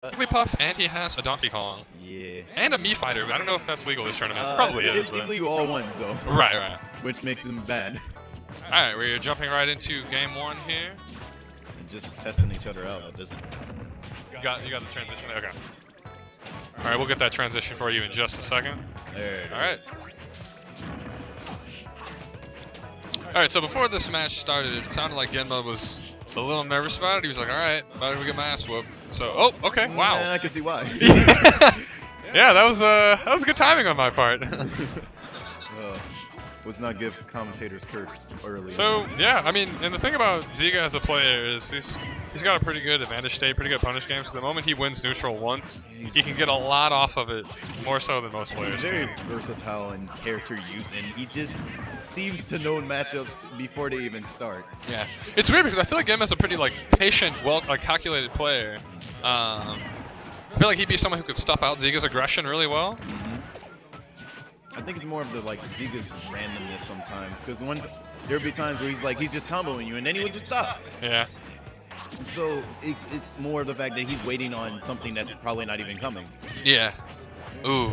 Jigglypuff, and he has a Donkey Kong. Yeah. And a Mii fighter. I don't know if that's legal this tournament. Probably is. It's legal all ones though. Right. Which makes him bad. Alright, we're jumping right into game one here. And just testing each other out at this point. You got the transition? Okay. Alright, we'll get that transition for you in just a second. There it Alright. is. Alright, so before this match started, it sounded like GenMuH was a little nervous about it. He was like, alright, about to get my ass whooped. So, oh, okay, wow. I can see why. Yeah, that was good timing on my part. Let's not give commentators curse early. So, yeah, I mean, and the thing about Zguh as a player is he's got a pretty good advantage state, pretty good punish game, so the moment he wins neutral once, he can get a lot off of it, more so than most players. He's very versatile in character use, and he just seems to know matchups before they even start. Yeah, it's weird because I feel like GenMuH is a pretty patient, calculated player. I feel like he'd be someone who could stuff out Zguh's aggression really well. I think it's more of the Zguh's randomness sometimes, because there'd be times where he's just comboing you, and then he would just stop. Yeah. So it's more of the fact that he's waiting on something that's probably not even coming. Yeah. Ooh.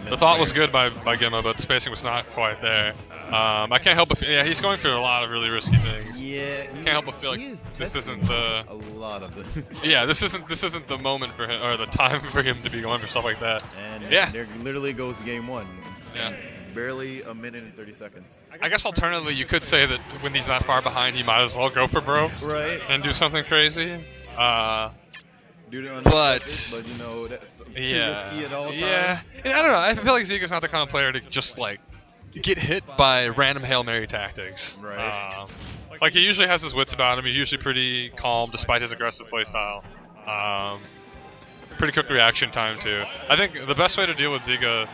The thought was good by GenMuH, but the spacing was not quite there. I can't help but feel, he's going through a lot of really risky things. Yeah. Can't help but feel like this isn't the a lot of the. Yeah, this isn't the moment for him or the time for him to be going for stuff like that. And yeah, there literally goes game one. Yeah. Barely a minute and 30 seconds. I guess alternatively, you could say that when he's that far behind, he might as well go for bro. Right. And do something crazy. Do it but you know, that's too yeah, risky at all times. Yeah. And I don't know. I feel like Zguh's not the kind of player to just get hit by random Hail Mary tactics. Right. He usually has his wits about him. He's usually pretty calm despite his aggressive playstyle. Pretty quick reaction time too. I think the best way to deal with Zguh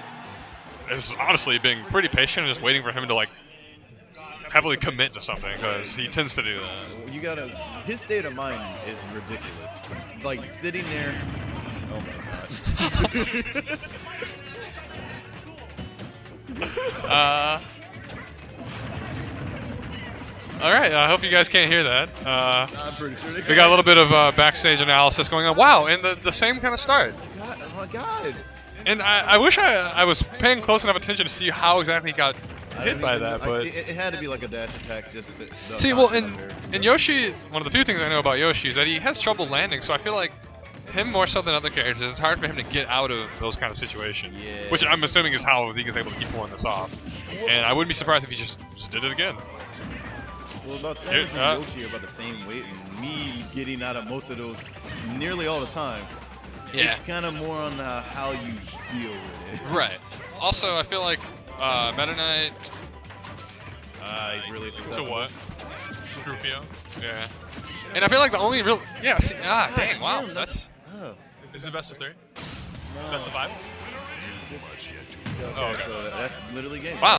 is honestly being pretty patient and just waiting for him to heavily commit to something, because he tends to do that. His state of mind is ridiculous. Sitting there, oh my god. Alright, I hope you guys can't hear that. I'm pretty sure we got a little bit of backstage analysis going on. Wow, and the same kind of start. God, oh my god. And I wish I was paying close enough attention to see how exactly he got hit by that, but it had to be like a dash attack. Just to see, well, in Yoshi, one of the few things I know about Yoshi is that he has trouble landing. So I feel like him more so than other characters, it's hard for him to get out of those kind of situations. Yeah. Which I'm assuming is how Zguh's able to keep pulling this off. And I wouldn't be surprised if he just did it again. Well, about Samus and Yoshi are about the same weight, and me getting out of most of those nearly all the time. Yeah. It's kind of more on how you deal with it. Right. Also, I feel like Meta Knight. He's really susceptible. To what? Rufio. Yeah. And I feel like the only real. Yeah. See, dang. Wow. That's. Is it best of 3? No. Best of 5? Okay, so that's literally game. Wow.